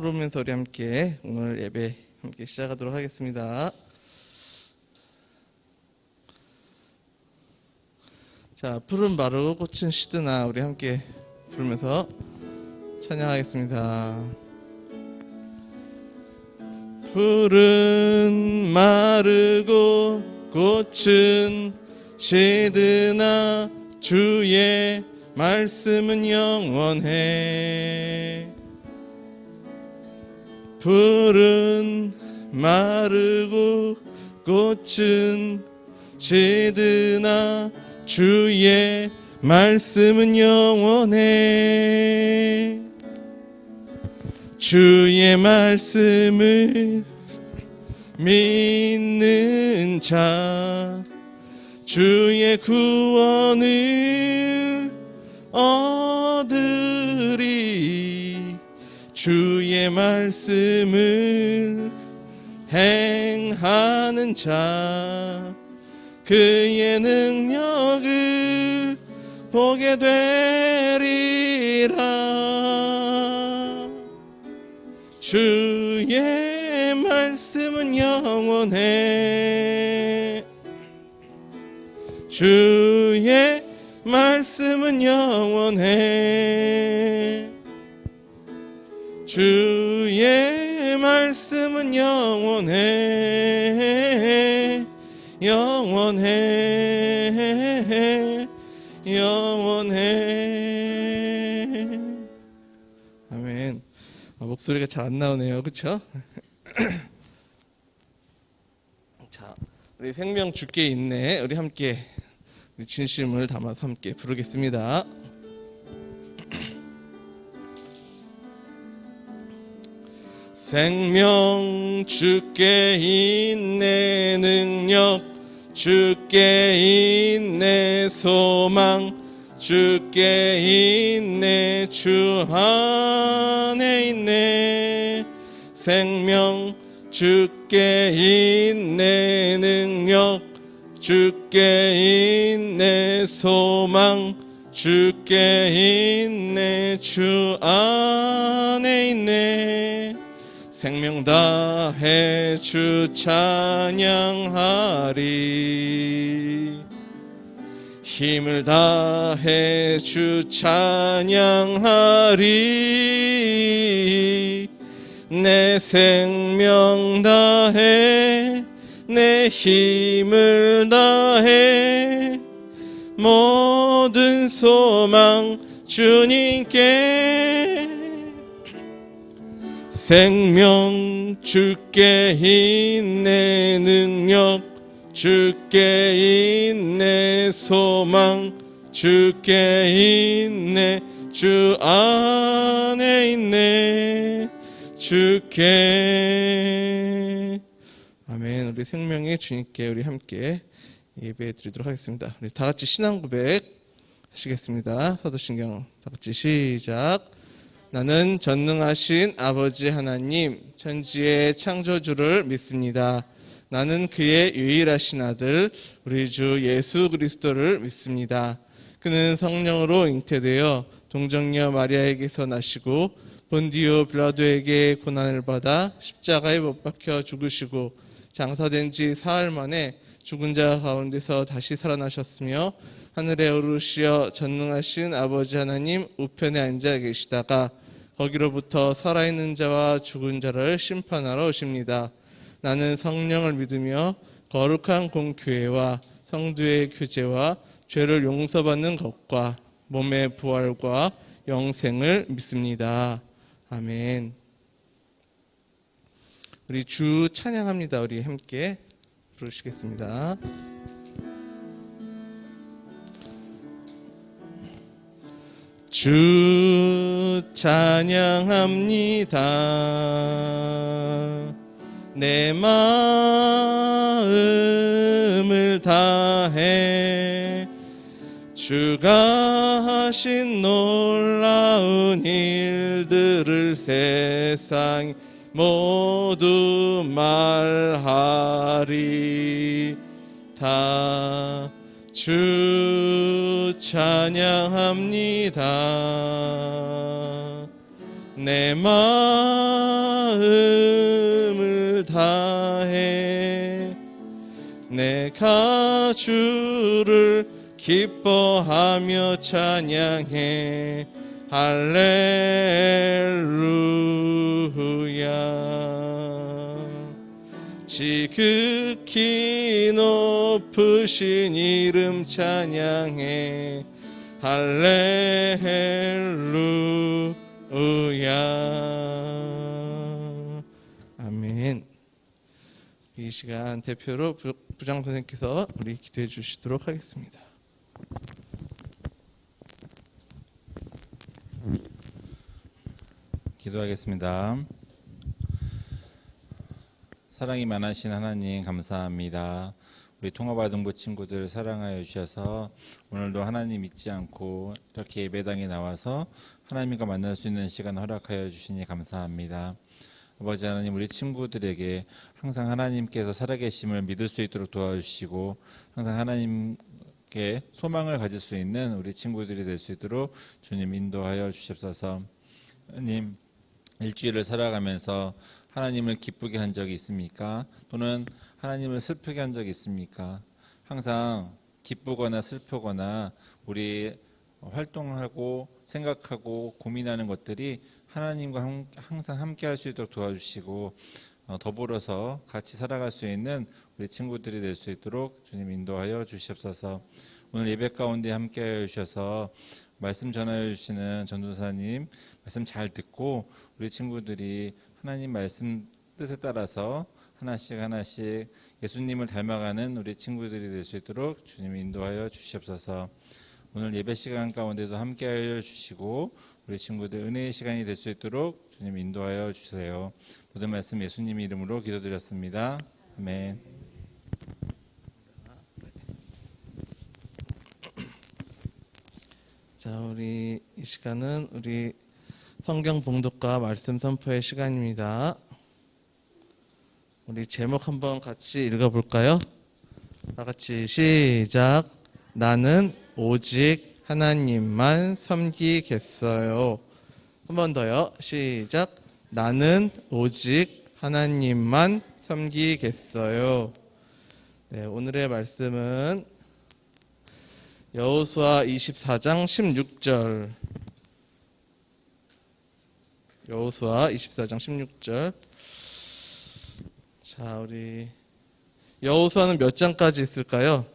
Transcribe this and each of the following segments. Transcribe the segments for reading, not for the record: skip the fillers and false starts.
부르면서 우리 함께 오늘 예배 함께 시작하도록 하겠습니다. 자, 푸른 마루 꽃은 시드나 우리 함께 부르면서 찬양하겠습니다. 푸른 마르고 꽃은 시드나 주의 말씀은 영원해. 푸른 마르고 꽃은 시드나 주의 말씀은 영원해. 주의 말씀을 믿는 자 주의 구원을 얻으리. 주의 말씀을 행하는 자 그의 능력을 보게 되리라. 주의 말씀은 영원해. 주의 말씀은 영원해. 주의 말씀은 영원해. 영원해. 영원해. 아멘. 목소리가 잘 안 나오네요, 그렇죠? 자, 우리 생명 주께 있네. 우리 함께 우리 진심을 담아서 함께 부르겠습니다. 생명 주께 있네. 능력 주께 있네. 소망 주께 있네. 주 안에 있네. 생명 주께 있네. 능력 주께 있네. 소망 주께 있네. 주 안에 있네. 생명 다해 주 찬양하리. 힘을 다해 주 찬양하리. 내 생명 다해 내 힘을 다해 모든 소망 주님께. 생명 주께 있네. 능력 주께 있네. 소망 주께 있네. 주 안에 있네. 주께. 아멘. 우리 생명의 주님께 우리 함께 예배 드리도록 하겠습니다. 우리 다 같이 신앙 고백 하시겠습니다. 사도신경 다 같이 시작. 나는 전능하신 아버지 하나님 천지의 창조주를 믿습니다. 나는 그의 유일하신 아들 우리 주 예수 그리스도를 믿습니다. 그는 성령으로 잉태되어 동정녀 마리아에게서 나시고 본디오 빌라도에게 고난을 받아 십자가에 못 박혀 죽으시고 장사된 지 사흘 만에 죽은 자 가운데서 다시 살아나셨으며 하늘에 오르시어 전능하신 아버지 하나님 우편에 앉아 계시다가 거기로부터 살아있는 자와 죽은 자를 심판하러 오십니다. 나는 성령을 믿으며 거룩한 공교회와 성도의 교제와 죄를 용서받는 것과 몸의 부활과 영생을 믿습니다. 아멘. 우리 주 찬양합니다. 우리 함께 부르시겠습니다. 주 찬양합니다. 내 마음을 다해 주가 하신 놀라운 일들을 세상 모두 말하리. 다 주 찬양합니다. 내 마음을 다해 내가 주를 기뻐하며 찬양해 할렐루야. 지극히 높으신 이름 찬양해 할렐루야. 아멘. 이 시간 대표로 부장 선생님께서 우리 기도해 주시도록 하겠습니다. 기도하겠습니다. 사랑이 많으신 하나님 감사합니다. 우리 통화바등부 친구들 사랑하여 주셔서 오늘도 하나님 잊지 않고 이렇게 예배당에 나와서 하나님과 만날 수 있는 시간 허락하여 주시니 감사합니다. 아버지 하나님, 우리 친구들에게 항상 하나님께서 살아계심을 믿을 수 있도록 도와주시고 항상 하나님께 소망을 가질 수 있는 우리 친구들이 될 수 있도록 주님 인도하여 주시옵소서. 하나님, 일주일을 살아가면서 하나님을 기쁘게 한 적이 있습니까? 또는 하나님을 슬프게 한 적이 있습니까? 항상 기쁘거나 슬프거나 우리 활동하고 생각하고 고민하는 것들이 하나님과 항상 함께 할 수 있도록 도와주시고 더불어서 같이 살아갈 수 있는 우리 친구들이 될 수 있도록 주님 인도하여 주시옵소서. 오늘 예배 가운데 함께 하여 주셔서 말씀 전하여 주시는 전도사님 말씀 잘 듣고 우리 친구들이 하나님 말씀 뜻에 따라서 하나씩 예수님을 닮아가는 우리 친구들이 될 수 있도록 주님 인도하여 주시옵소서. 오늘 예배 시간 가운데도 함께하여 주시고 우리 친구들 은혜의 시간이 될 수 있도록 주님 인도하여 주세요. 모든 말씀 예수님 이름으로 기도드렸습니다. 아멘. 자, 우리 이 시간은 우리 성경 봉독과 말씀 선포의 시간입니다. 우리 제목 한번 같이 읽어볼까요? 다 같이 시작. 나는 오직 하나님만 섬기겠어요. 한 번 더요. 시작. 나는 오직 하나님만 섬기겠어요. 네, 오늘의 말씀은 여호수아 24장 16절. 여호수아 24장 16절. 자, 우리 여호수아는 몇 장까지 있을까요?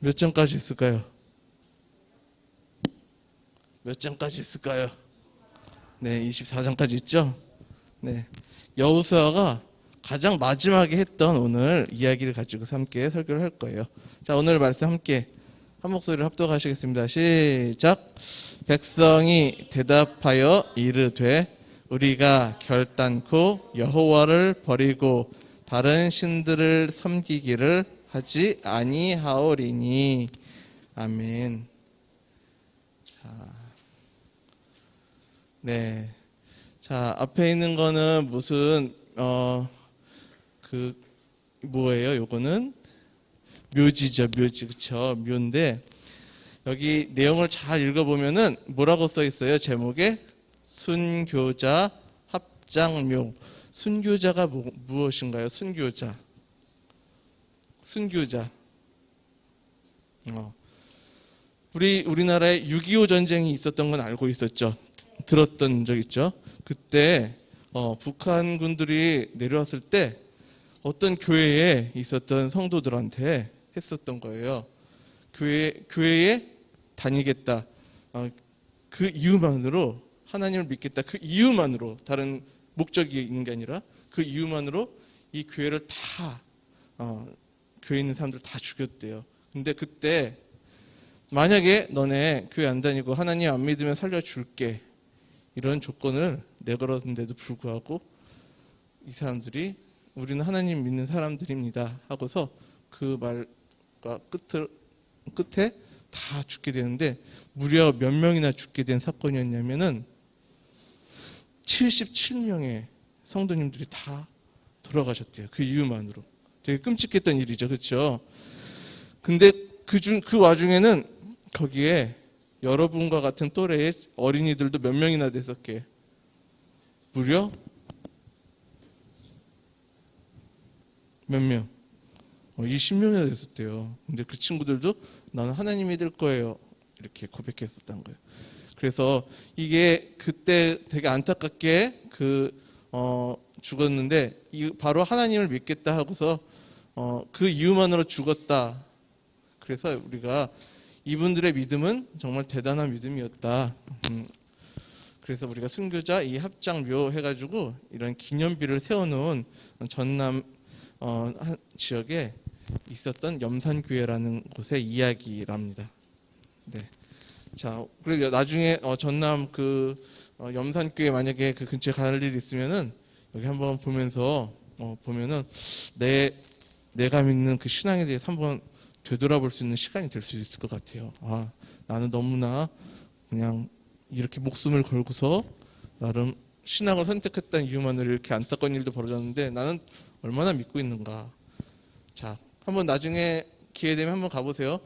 몇 장까지 있을까요? 몇 장까지 있을까요? 네, 24장까지 있죠? 네. 여호수아가 가장 마지막에 했던 오늘 이야기를 가지고 함께 설교를 할 거예요. 자, 오늘 말씀 함께 한 목소리를 합독하시겠습니다. 시작. 백성이 대답하여 이르되 우리가 결단코 여호와를 버리고 다른 신들을 섬기기를 하지 아니하오리니. 아멘. 자, 네. 자, 앞에 있는 거는 무슨 뭐예요? 요거는 묘지죠, 묘지. 그쵸? 묘인데 여기 내용을 잘 읽어보면은 뭐라고 써 있어요? 제목에 순교자 합장묘. 순교자가 무엇인가요? 순교자. 우리나라에 6.25 전쟁이 있었던 건 알고 있었죠. 들었던 적 있죠. 그때 북한군들이 내려왔을 때 어떤 교회에 있었던 성도들한테 했었던 거예요. 교회에 다니겠다. 그 이유만으로 하나님을 믿겠다. 그 이유만으로, 다른 목적이 있는 게 아니라 그 이유만으로 이 교회를 다 교회에 있는 사람들 다 죽였대요. 근데 그때 만약에 너네 교회 안 다니고 하나님 안 믿으면 살려줄게, 이런 조건을 내걸었는데도 불구하고 이 사람들이 우리는 하나님 믿는 사람들입니다 하고서 그 말과 끝에 다 죽게 되는데, 무려 몇 명이나 죽게 된 사건이었냐면은 77명의 성도님들이 다 돌아가셨대요. 그 이유만으로. 되게 끔찍했던 일이죠. 그렇죠? 근데 그 와중에는 거기에 여러분과 같은 또래의 어린이들도 몇 명이나 됐었게? 무려 몇 명? 20명이나 됐었대요. 근데 그 친구들도 나는 하나님이 될 거예요. 이렇게 고백했었던 거예요. 그래서 이게 그때 되게 안타깝게 죽었는데 바로 하나님을 믿겠다 하고서 그 이유만으로 죽었다. 그래서 우리가 이분들의 믿음은 정말 대단한 믿음이었다. 그래서 우리가 순교자 이 합장묘 해가지고 이런 기념비를 세워놓은 전남 지역에 있었던 염산교회라는 곳의 이야기랍니다. 네. 자, 그리고 나중에 전남 염산교회 만약에 그 근처에 갈 일 있으면은 여기 한번 보면서 보면은 내가 믿는 그 신앙에 대해서 한번 되돌아볼 수 있는 시간이 될 수 있을 것 같아요. 아, 나는 너무나 그냥 이렇게 목숨을 걸고서 나름 신앙을 선택했다는 이유만으로 이렇게 안타까운 일도 벌어졌는데 나는 얼마나 믿고 있는가. 자, 한번 나중에 기회 되면 한번 가보세요.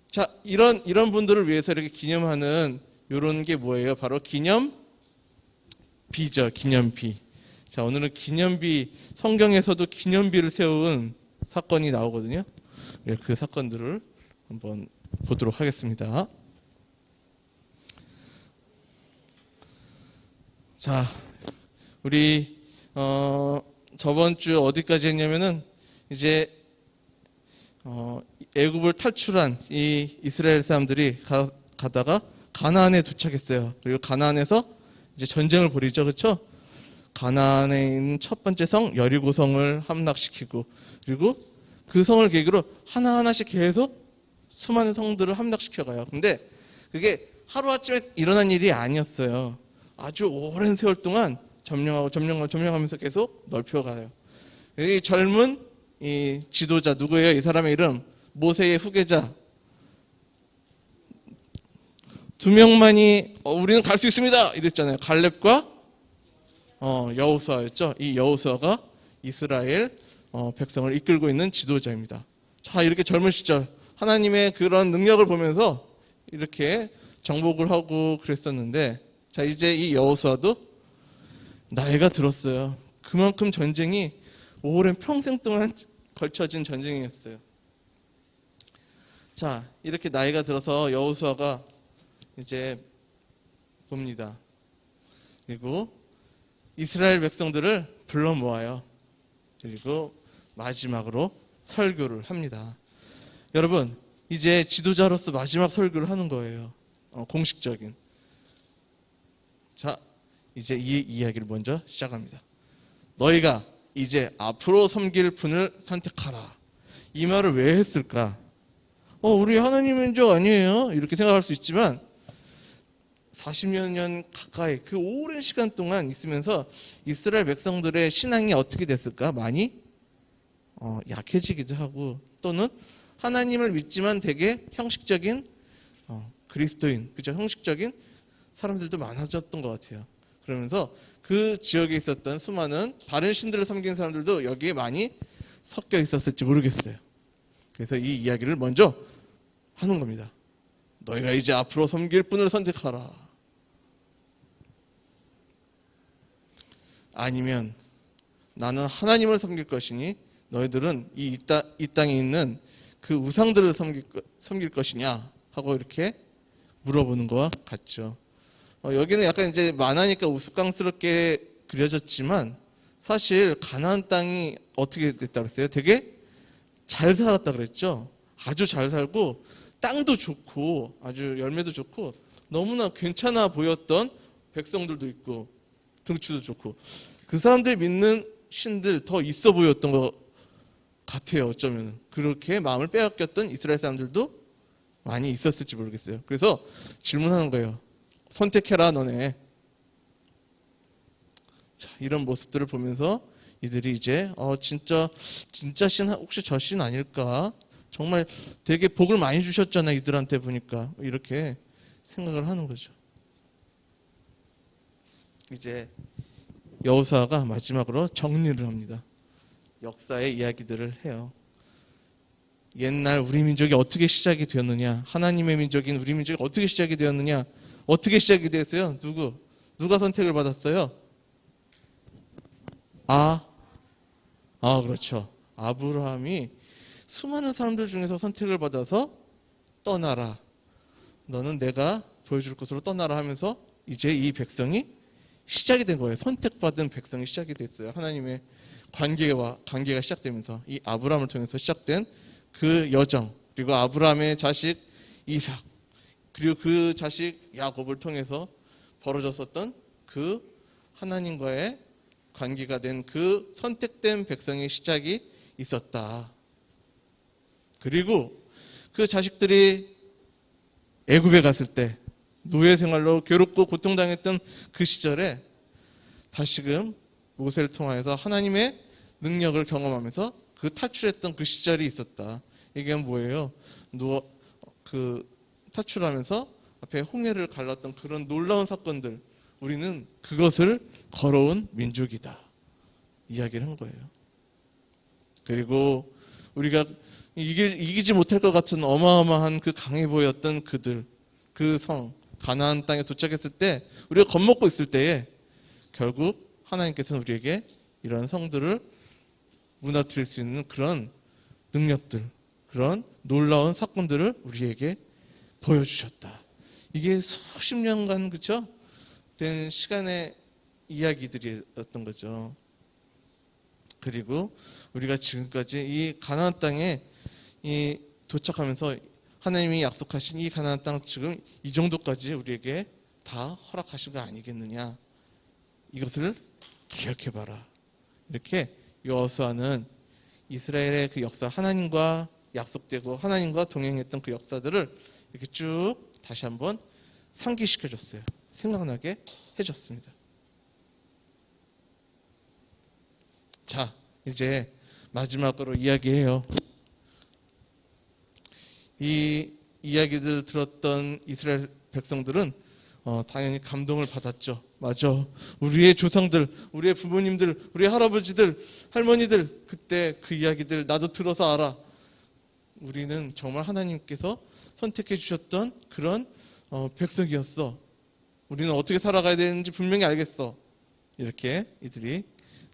자, 이런 분들을 위해서 이렇게 기념하는 이런 게 뭐예요? 바로 기념비죠. 기념비. 자, 오늘은 기념비, 성경에서도 기념비를 세운 사건이 나오거든요. 그 사건들을 한번 보도록 하겠습니다. 자, 우리 저번 주 어디까지 했냐면은 이제 애굽을 탈출한 이 이스라엘 사람들이 가다가 가나안에 도착했어요. 그리고 가나안에서 이제 전쟁을 벌이죠, 그렇죠? 가나안에 있는 첫 번째 성 여리고성을 함락시키고, 그리고 그 성을 계기로 하나하나씩 계속 수많은 성들을 함락시켜가요. 근데 그게 하루아침에 일어난 일이 아니었어요. 아주 오랜 세월 동안 점령하면서 계속 넓혀가요. 이 젊은 이 지도자 누구예요? 이 사람의 이름 모세의 후계자 2명만이 우리는 갈 수 있습니다 이랬잖아요. 갈렙과 여호수아였죠. 이 여호수아가 이스라엘 백성을 이끌고 있는 지도자입니다. 자, 이렇게 젊은 시절 하나님의 그런 능력을 보면서 이렇게 정복을 하고 그랬었는데, 자, 이제 이 여호수아도 나이가 들었어요. 그만큼 전쟁이 오랜 평생 동안 걸쳐진 전쟁이었어요. 자, 이렇게 나이가 들어서 여호수아가 이제 봅니다. 그리고 이스라엘 백성들을 불러 모아요. 그리고 마지막으로 설교를 합니다. 여러분, 이제 지도자로서 마지막 설교를 하는 거예요. 공식적인. 자, 이제 이 이야기를 먼저 시작합니다. 너희가 이제 앞으로 섬길 분을 선택하라. 이 말을 왜 했을까? 우리 하나님인 줄 아니에요? 이렇게 생각할 수 있지만 40여 년 가까이 그 오랜 시간 동안 있으면서 이스라엘 백성들의 신앙이 어떻게 됐을까? 많이 약해지기도 하고, 또는 하나님을 믿지만 되게 형식적인 그리스도인, 그죠? 형식적인 사람들도 많아졌던 것 같아요. 그러면서 그 지역에 있었던 수많은 다른 신들을 섬기는 사람들도 여기에 많이 섞여 있었을지 모르겠어요. 그래서 이 이야기를 먼저 하는 겁니다. 너희가 이제 앞으로 섬길 분을 선택하라. 아니면 나는 하나님을 섬길 것이니 너희들은 이 땅에 있는 그 우상들을 섬길 것이냐 하고 이렇게 물어보는 것과 같죠. 여기는 약간 이제 만화니까 우스꽝스럽게 그려졌지만 사실 가나안 땅이 어떻게 됐다 그랬어요? 되게 잘 살았다 그랬죠. 아주 잘 살고 땅도 좋고 아주 열매도 좋고 너무나 괜찮아 보였던 백성들도 있고 등치도 좋고 그 사람들이 믿는 신들 더 있어 보였던 것 같아요. 어쩌면 그렇게 마음을 빼앗겼던 이스라엘 사람들도 많이 있었을지 모르겠어요. 그래서 질문하는 거예요. 선택해라 너네. 자, 이런 모습들을 보면서 이들이 이제 진짜 신 혹시 저 신 아닐까? 정말 되게 복을 많이 주셨잖아 이들한테 보니까 이렇게 생각을 하는 거죠. 이제 여호수아가 마지막으로 정리를 합니다. 역사의 이야기들을 해요. 옛날 우리 민족이 어떻게 시작이 되었느냐, 하나님의 민족인 우리 민족이 어떻게 시작이 되었느냐, 어떻게 시작이 됐어요? 누가 선택을 받았어요? 그렇죠. 아브라함이 수많은 사람들 중에서 선택을 받아서 떠나라. 너는 내가 보여줄 곳으로 떠나라 하면서 이제 이 백성이 시작이 된 거예요. 선택받은 백성이 시작이 됐어요. 하나님의 관계가 시작되면서 이 아브라함을 통해서 시작된 그 여정, 그리고 아브라함의 자식 이삭, 그리고 그 자식 야곱을 통해서 벌어졌었던 그 하나님과의 관계가 된 그 선택된 백성의 시작이 있었다. 그리고 그 자식들이 애굽에 갔을 때 노예 생활로 괴롭고 고통당했던 그 시절에 다시금 모세를 통하여서 하나님의 능력을 경험하면서 그 탈출했던 그 시절이 있었다. 이게 뭐예요? 탈출하면서 앞에 홍해를 갈랐던 그런 놀라운 사건들, 우리는 그것을 걸어온 민족이다. 이야기를 한 거예요. 그리고 우리가 이기지 못할 것 같은 어마어마한 그 강해 보였던 그들, 그 성, 가나안 땅에 도착했을 때 우리가 겁먹고 있을 때에 결국 하나님께서는 우리에게 이런 성들을 무너뜨릴 수 있는 그런 능력들, 그런 놀라운 사건들을 우리에게 보여주셨다. 이게 수십 년간 그쵸? 된 시간의 이야기들이었던 거죠. 그리고 우리가 지금까지 이 가나안 땅에 도착하면서 하나님이 약속하신 이 가나안 땅 지금 이 정도까지 우리에게 다 허락하신 거 아니겠느냐. 이것을 기억해봐라. 이렇게 여호수아는 이스라엘의 그 역사, 하나님과 약속되고 하나님과 동행했던 그 역사들을 이렇게 쭉 다시 한번 상기시켜줬어요. 생각나게 해줬습니다. 자, 이제 마지막으로 이야기해요. 이 이야기들 들었던 이스라엘 백성들은 당연히 감동을 받았죠. 맞아. 우리의 조상들, 우리의 부모님들, 우리의 할아버지들, 할머니들 그때 그 이야기들 나도 들어서 알아. 우리는 정말 하나님께서 선택해 주셨던 그런 백성이었어. 우리는 어떻게 살아가야 되는지 분명히 알겠어. 이렇게 이들이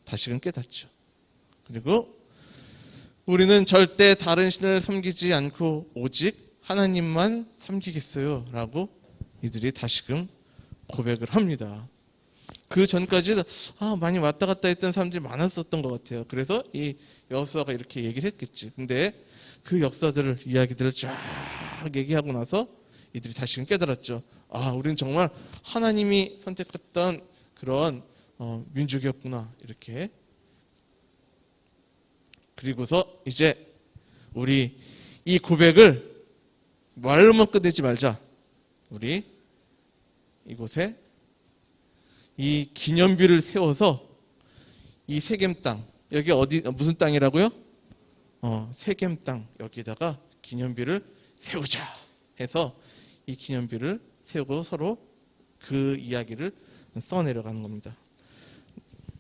다시금 깨닫죠. 그리고 우리는 절대 다른 신을 섬기지 않고 오직 하나님만 섬기겠어요 라고 이들이 다시금 고백을 합니다. 그 전까지 많이 왔다 갔다 했던 사람들이 많았었던 것 같아요. 그래서 이 여호수아가 이렇게 얘기를 했겠지. 근데 그 역사들을, 이야기들을 쫙 얘기하고 나서 이들이 다시금 깨달았죠. 우리는 정말 하나님이 선택했던 그런 민족이었구나. 이렇게. 그리고서 이제 우리 이 고백을 말로만 끝내지 말자. 우리 이곳에 이 기념비를 세워서 이 세겜 땅, 여기 무슨 땅이라고요? 세겜 땅 여기다가 기념비를 세우자 해서 이 기념비를 세우고 서로 그 이야기를 써내려가는 겁니다.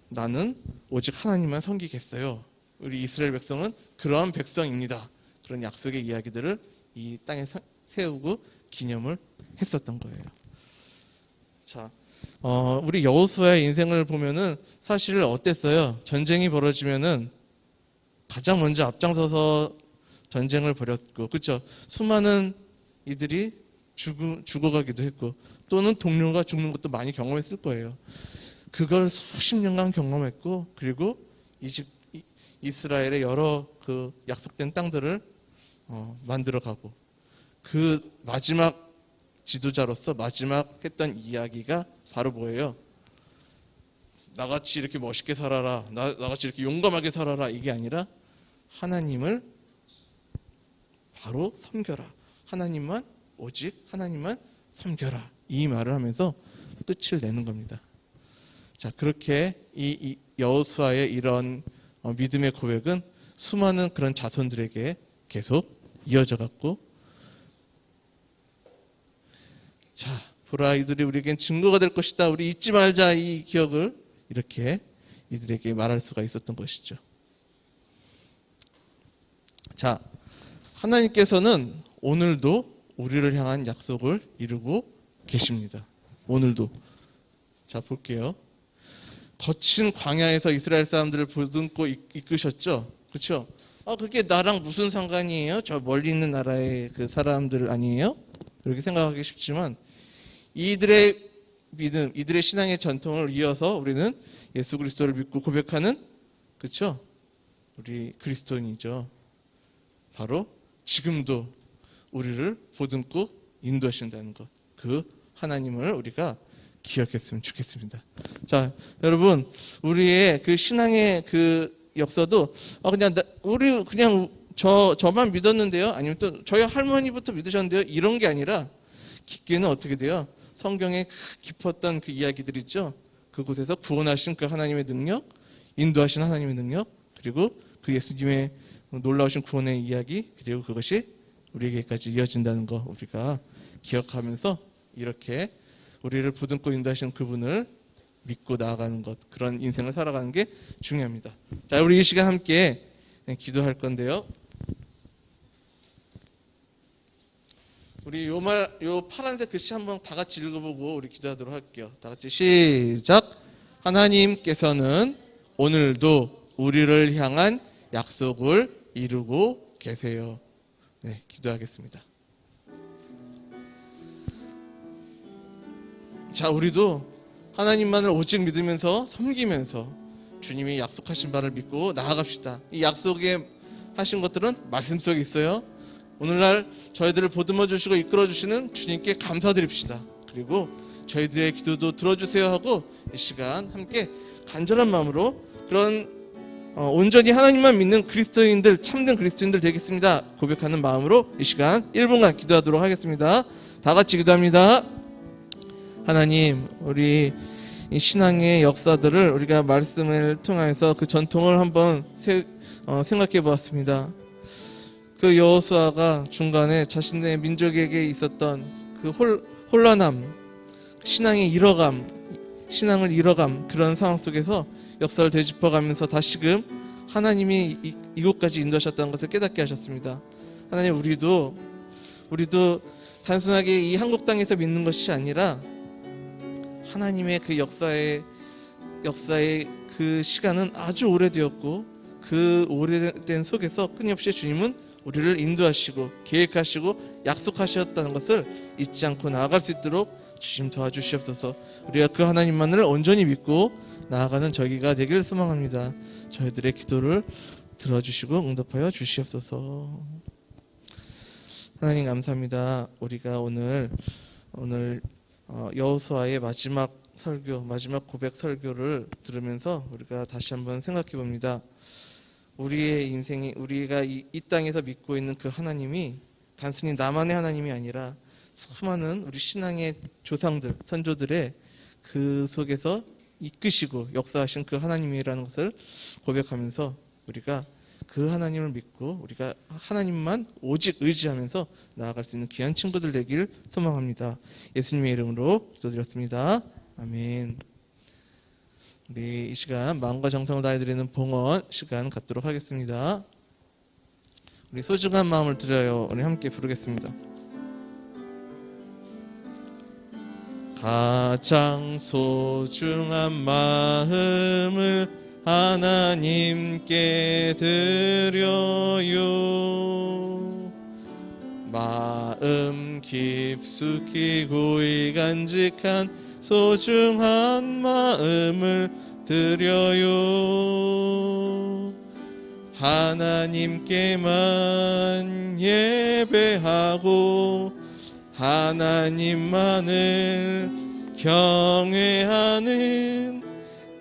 나는 오직 하나님만 섬기겠어요. 우리 이스라엘 백성은 그러한 백성입니다. 그런 약속의 이야기들을 이 땅에 세우고 기념을 했었던 거예요. 자, 우리 여호수아의 인생을 보면은 사실 어땠어요? 전쟁이 벌어지면은 가장 먼저 앞장서서 전쟁을 벌였고, 그렇죠? 수많은 이들이 죽어가기도 했고, 또는 동료가 죽는 것도 많이 경험했을 거예요. 그걸 수십 년간 경험했고, 그리고 이스라엘의 여러 그 약속된 땅들을 만들어가고, 그 마지막 지도자로서 마지막 했던 이야기가 바로 뭐예요? 나같이 이렇게 멋있게 살아라, 나같이 이렇게 용감하게 살아라, 이게 아니라 하나님을 바로 섬겨라, 하나님만, 오직 하나님만 섬겨라, 이 말을 하면서 끝을 내는 겁니다. 자, 그렇게 이 여호수아의 이런 믿음의 고백은 수많은 그런 자손들에게 계속 이어져 갔고, 자, 보라, 이들이 우리에겐 증거가 될 것이다, 우리 잊지 말자, 이 기억을 이렇게 이들에게 말할 수가 있었던 것이죠. 자, 하나님께서는 오늘도 우리를 향한 약속을 이루고 계십니다. 오늘도. 자, 볼게요. 거친 광야에서 이스라엘 사람들을 보듬고 이끄셨죠. 그렇죠? 그게 나랑 무슨 상관이에요? 저 멀리 있는 나라의 그 사람들 아니에요? 이렇게 생각하기 쉽지만 이들의 믿음, 이들의 신앙의 전통을 이어서 우리는 예수 그리스도를 믿고 고백하는, 그렇죠? 우리 그리스도인이죠. 바로 지금도 우리를 보듬고 인도하신다는 것, 그 하나님을 우리가 기억했으면 좋겠습니다. 자, 여러분, 우리의 그 신앙의 그 역사도 우리 그냥 저만 믿었는데요, 아니면 또 저희 할머니부터 믿으셨는데요, 이런 게 아니라 깊게는 어떻게 돼요? 성경에 깊었던 그 이야기들 있죠. 그곳에서 구원하신 그 하나님의 능력, 인도하신 하나님의 능력, 그리고 그 예수님의 놀라우신 구원의 이야기, 그리고 그것이 우리에게까지 이어진다는 거 우리가 기억하면서 이렇게 우리를 보듬고 인도하시는 그분을 믿고 나아가는 것, 그런 인생을 살아가는 게 중요합니다. 자, 우리 이 시간 함께 기도할 건데요. 우리 요 파란색 글씨 한번 다 같이 읽어보고 우리 기도하도록 할게요. 다 같이 시작. 하나님께서는 오늘도 우리를 향한 약속을 이루고 계세요. 네, 기도하겠습니다. 자, 우리도 하나님만을 오직 믿으면서 섬기면서 주님이 약속하신 바를 믿고 나아갑시다. 이 약속에 하신 것들은 말씀 속에 있어요. 오늘날 저희들을 보듬어 주시고 이끌어 주시는 주님께 감사드립시다. 그리고 저희들의 기도도 들어주세요 하고 이 시간 함께 간절한 마음으로 그런 온전히 하나님만 믿는 그리스도인들, 참된 그리스도인들 되겠습니다 고백하는 마음으로 이 시간 1분간 기도하도록 하겠습니다. 다 같이 기도합니다. 하나님, 우리 이 신앙의 역사들을 우리가 말씀을 통해서 그 전통을 한번 생각해 보았습니다. 그 여호수아가 중간에 자신의 민족에게 있었던 그 혼란함, 신앙을 잃어감 그런 상황 속에서 역사를 되짚어가면서 다시금 하나님이 이곳까지 인도하셨다는 것을 깨닫게 하셨습니다. 하나님, 우리도 단순하게 이 한국 땅에서 믿는 것이 아니라 하나님의 그 역사의 그 시간은 아주 오래되었고 그 오래된 속에서 끊임없이 주님은 우리를 인도하시고 계획하시고 약속하셨다는 것을 잊지 않고 나아갈 수 있도록 주님 도와주시옵소서. 우리가 그 하나님만을 온전히 믿고 나아가는 저희가 되길 소망합니다. 저희들의 기도를 들어주시고 응답하여 주시옵소서. 하나님 감사합니다. 우리가 오늘 여호수아의 마지막 고백 설교를 들으면서 우리가 다시 한번 생각해 봅니다. 우리의 인생이, 우리가 이 땅에서 믿고 있는 그 하나님이 단순히 나만의 하나님이 아니라 수많은 우리 신앙의 조상들, 선조들의 그 속에서 이끄시고 역사하신 그 하나님이라는 것을 고백하면서 우리가 그 하나님을 믿고 우리가 하나님만 오직 의지하면서 나아갈 수 있는 귀한 친구들 되길 소망합니다. 예수님의 이름으로 기도드렸습니다. 아멘. 우리 이 시간 마음과 정성을 다해드리는 봉헌 시간 갖도록 하겠습니다. 우리 소중한 마음을 드려요. 우리 함께 부르겠습니다. 가장 소중한 마음을 하나님께 드려요. 마음 깊숙이 고이 간직한 소중한 마음을 드려요. 하나님께만 예배하고 하나님만을 경외하는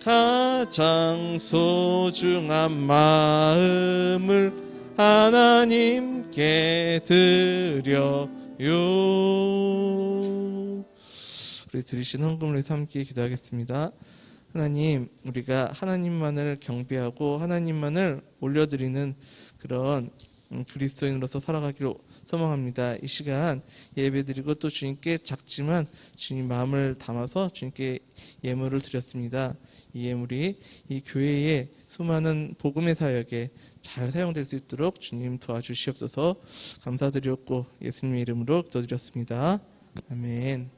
가장 소중한 마음을 하나님께 드려요. 우리 들으신 헌금을 위해서 함께 기도하겠습니다. 하나님, 우리가 하나님만을 경배하고 하나님만을 올려드리는 그런 그리스도인으로서 소망합니다. 이 시간 예배드리고 또 주님께 작지만 주님 마음을 담아서 주님께 예물을 드렸습니다. 이 예물이 이 교회의 수많은 복음의 사역에 잘 사용될 수 있도록 주님 도와주시옵소서. 감사드렸고 예수님의 이름으로 기도드렸습니다. 아멘.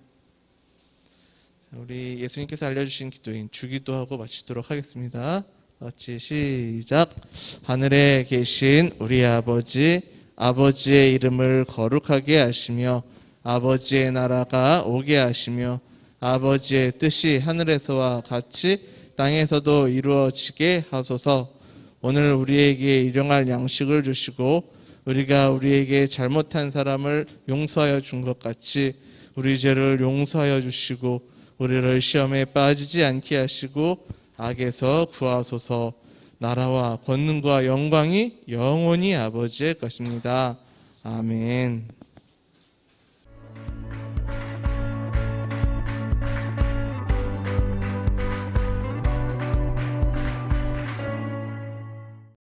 자, 우리 예수님께서 알려주신 기도인 주기도하고 마치도록 하겠습니다. 같이 시작. 하늘에 계신 우리 아버지, 아버지의 이름을 거룩하게 하시며 아버지의 나라가 오게 하시며 아버지의 뜻이 하늘에서와 같이 땅에서도 이루어지게 하소서. 오늘 우리에게 일용할 양식을 주시고 우리가 우리에게 잘못한 사람을 용서하여 준 것 같이 우리 죄를 용서하여 주시고 우리를 시험에 빠지지 않게 하시고 악에서 구하소서. 나라와 권능과 영광이 영원히 아버지의 것입니다. 아멘.